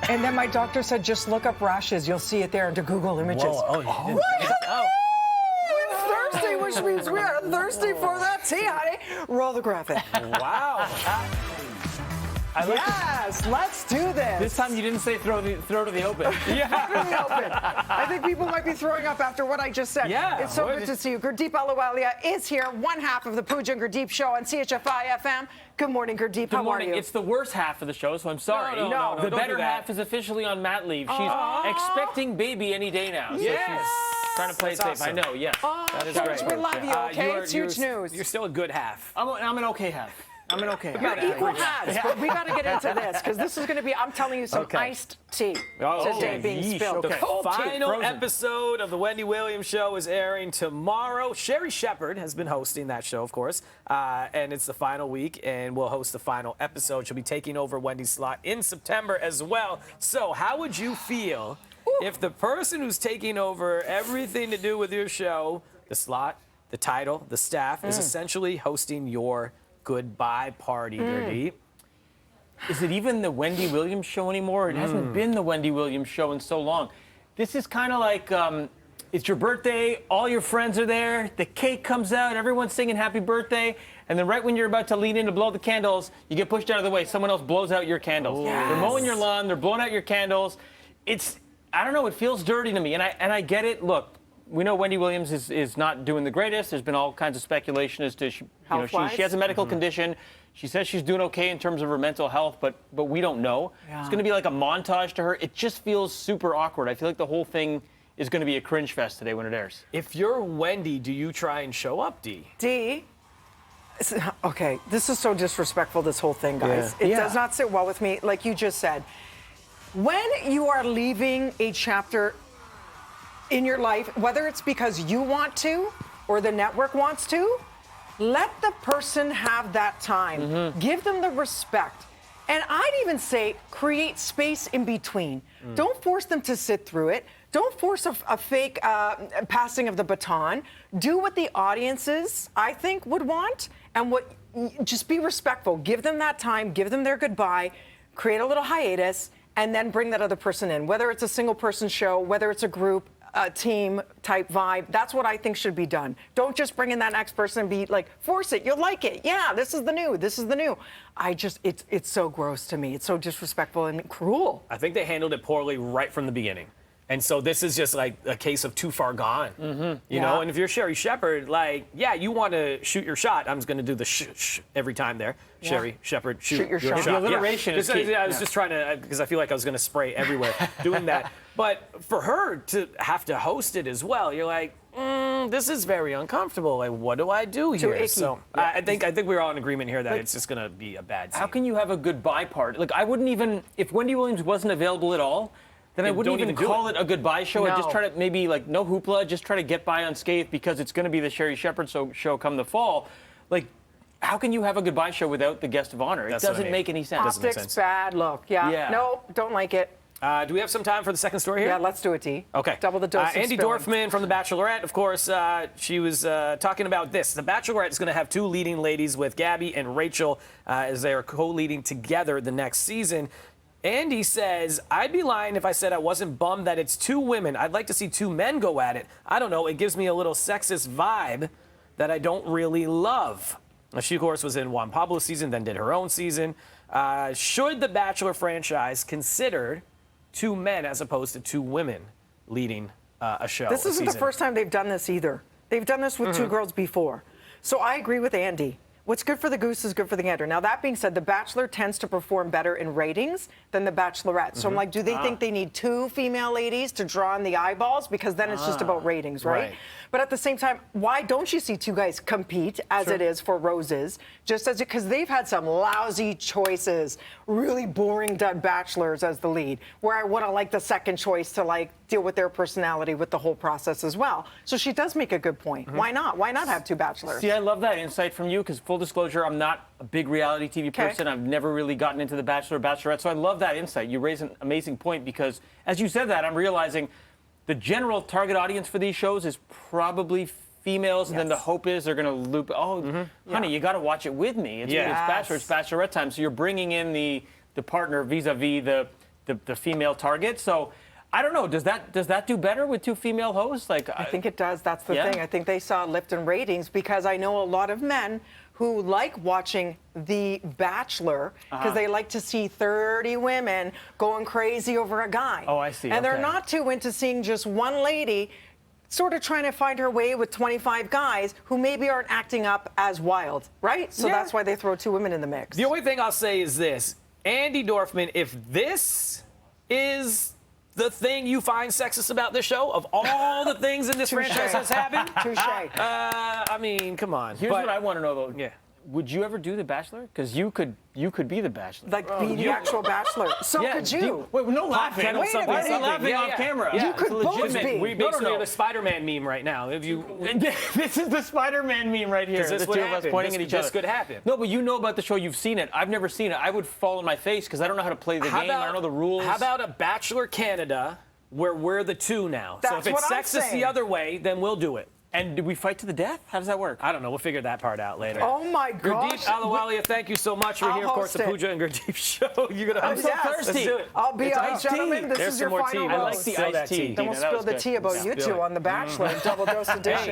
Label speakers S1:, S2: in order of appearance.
S1: And then my doctor said, just look up rashes. You'll see it there under Google Images.
S2: Whoa,
S1: What? It's Thursday, which means we are thirsty for that tea, honey. Roll the graphic.
S2: Wow.
S1: Yes, let's do this.
S3: This time you didn't say throw to the open.
S1: Throw the open. I think people might be throwing up after what I just said.
S3: Yeah.
S1: It's so good to see you. Gurdeep Ahluwalia is here, one half of the Pooja and Gurdeep show on CHFI FM. Good morning, Gurdeep.
S3: Good
S1: How
S3: morning.
S1: are you?
S3: It's the worst half of the show, so I'm sorry.
S1: No,
S3: the
S2: don't
S3: better
S2: do that.
S3: half is officially on mat leave. She's expecting baby any day now. So
S1: Yes.
S3: she's trying to play it safe.
S2: awesome.
S3: I know, yes.
S1: that
S2: is great.
S1: We love you, okay? It's huge news.
S2: You're still a good half.
S3: I'm an okay half. I'm an okay half.
S1: You're equal halves, but we got to get into this because this is going to be, I'm telling you, some
S2: Okay.
S1: iced tea
S2: Oh,
S1: today
S2: okay.
S1: being
S3: Yeesh,
S1: spilled.
S3: okay.
S1: Cold tea.
S2: Final
S3: frozen.
S2: episode of the Wendy Williams show is airing tomorrow. Sherri Shepherd has been hosting that show, of course, and it's the final week, and we'll host the final episode. She'll be taking over Wendy's slot in September as well. So how would you feel if the person who's taking over everything to do with your show, the slot, the title, the staff, is essentially hosting your goodbye party, Gurdeep?
S3: Is it even the Wendy Williams show anymore? It hasn't been the Wendy Williams show in so long. This is kind of like it's your birthday, all your friends are there, the cake comes out, everyone's singing happy birthday, and then right when you're about to lean in to blow the candles, you get pushed out of the way. Someone else blows out your candles.
S1: Yes.
S3: They're mowing your lawn, they're blowing out your candles. I don't know, it feels dirty to me, and I get it. Look, we know Wendy Williams is not doing the greatest. There's been all kinds of speculation as to she has a medical condition. She says she's doing okay in terms of her mental health, but we don't know.
S1: Yeah.
S3: It's going to be like a montage to her. It just feels super awkward. I feel like the whole thing is going to be a cringe fest today when it airs.
S2: If you're Wendy, do you try and show up, D?
S1: D. Okay, this is so disrespectful, this whole thing, guys.
S2: Yeah.
S1: It
S2: Yeah.
S1: does not sit well with me, like you just said. When you are leaving a chapter in your life, whether it's because you want to or the network wants to, let the person have that time. Give them the respect. And I'd even say create space in between. Don't force them to sit through it. Don't force a fake passing of the baton. Do what the audiences, I think, would want, and just be respectful. Give them that time. Give them their goodbye. Create a little hiatus, and then bring that other person in. Whether it's a single person show, whether it's a group, team type vibe, that's what I think should be done. Don't just bring in that next person and be like, force it. You'll like it. Yeah, this is the new. This is the new. It's so gross to me. It's so disrespectful and cruel.
S2: I think they handled it poorly right from the beginning. And so this is just like a case of too far gone, you know? And if you're Sherri Shepherd, like, yeah, you want to shoot your shot. I'm just going to do the shh every time there.
S1: Yeah.
S2: Sherri Shepherd, shoot
S1: your shot.
S3: The alliteration is key.
S2: I was just trying to, because I feel like I was going to spray everywhere doing that. But for her to have to host it as well, you're like, this is very uncomfortable. Like, what do I do here?
S1: icky.
S2: So I think we're all in agreement here that it's just going to be a bad scene.
S3: How can you have a goodbye party? Like, I wouldn't even, if Wendy Williams wasn't available at all, then I wouldn't
S2: don't
S3: even
S2: even do
S3: call it a goodbye show. I'd just
S1: No.
S3: try to maybe, like, no hoopla, just try to get by unscathed because it's going to be the Sherri Shepherd show come the fall. Like, how can you have a goodbye show without the guest of honor? It
S2: That's what I
S3: doesn't
S2: mean.
S3: make any sense.
S2: Doesn't make
S1: Optics,
S2: sense.
S1: bad look. Yeah. No, don't like it.
S2: Do we have some time for the second story here?
S1: Yeah, let's do it, D.
S2: Okay.
S1: Double the dose of
S2: Andy
S1: spilling.
S2: Dorfman from The Bachelorette, of course, she was talking about this. The Bachelorette is going to have two leading ladies with Gabby and Rachel as they are co-leading together the next season. Andy says, I'd be lying if I said I wasn't bummed that it's two women. I'd like to see two men go at it. I don't know. It gives me a little sexist vibe that I don't really love. Now, she, of course, was in Juan Pablo's season, then did her own season. Should the Bachelor franchise consider two men as opposed to two women leading a show?
S1: This isn't the first time they've done this either. They've done this with two girls before. So I agree with Andy. What's good for the goose is good for the gander. Now, that being said, The Bachelor tends to perform better in ratings than The Bachelorette. So I'm like, do they think they need two female ladies to draw in the eyeballs? Because then it's just about ratings, right? But at the same time, why don't you see two guys compete as it is for roses? Just as because they've had some lousy choices, really boring dead bachelors as the lead, where I would have liked the second choice to like deal with their personality with the whole process as well. So she does make a good point. Why not? Why not have two bachelors?
S3: See, I love that insight from you because, full disclosure, I'm not a big reality TV person. I've never really gotten into The Bachelor or Bachelorette, so I love that insight. You raise an amazing point because, as you said that, I'm realizing the general target audience for these shows is probably females, and then the hope is they're going to loop, honey, you got to watch it with me. It's Bachelor, it's Bachelorette time. So you're bringing in the partner vis-a-vis the the female target. So I don't know. Does that do better with 2 female hosts? Like
S1: I think it does. That's the
S3: Yeah?
S1: thing. I think they saw a lift in ratings because I know a lot of men who like watching The Bachelor because they like to see 30 women going crazy over a guy.
S3: Oh, I see.
S1: And they're
S3: Okay.
S1: not too into seeing just one lady sort of trying to find her way with 25 guys who maybe aren't acting up as wild, right? So
S2: Yeah.
S1: that's why they throw 2 women in the mix.
S2: The only thing I'll say is this. Andy Dorfman, if this is the thing you find sexist about this show, of all the things in this franchise that's happened,
S1: Touche.
S2: I mean, come on.
S3: Here's what I want to know though.
S2: Yeah.
S3: Would you ever do The Bachelor? Because you could be The Bachelor.
S1: Like be the actual Bachelor. So could you.
S3: Wait, no laughing.
S2: Kennel,
S1: Wait a
S2: something,
S3: Why are you
S1: minute.
S2: something.
S3: laughing off camera?
S2: Yeah.
S1: You could
S3: It's
S1: both
S3: legitimate.
S1: be.
S2: We basically
S3: no.
S2: are the Spider-Man meme right now. If you,
S3: This is the Spider-Man meme right here.
S2: this
S3: The
S2: would
S3: 2 of us
S2: happen.
S3: pointing
S2: This-
S3: at each
S2: this
S3: other.
S2: could happen.
S3: No, but you know about the show. You've seen it. I've never seen it. I would fall on my face because I don't know how to play the game. I don't know the rules.
S2: How about a Bachelor Canada where we're the 2 now? So
S1: That's
S2: if it's
S1: what I'm
S2: sexist
S1: saying.
S2: the other way, then we'll do it.
S3: And do we fight to the death? How does that work?
S2: I don't know. We'll figure that part out later.
S1: Oh my gosh.
S2: Gurdeep Ahluwalia, thank you so much. We're
S1: I'll
S2: here, of course, the
S1: host it.
S2: Pooja and Gurdeep show. You're gonna.
S3: I'm so thirsty.
S2: Let's do it.
S1: I'll be
S2: It's
S1: on,
S2: iced tea.
S1: gentlemen. This
S2: There's
S1: is
S2: some
S1: your
S2: more
S1: final
S2: tea. I like
S1: roast.
S2: the
S3: Spill
S2: iced
S3: that tea.
S2: tea.
S1: Then we'll
S3: Tina, that
S1: spill
S3: was
S1: the
S3: good.
S1: tea about you
S2: Spill
S1: two
S2: it.
S1: on The Bachelor, double dose edition.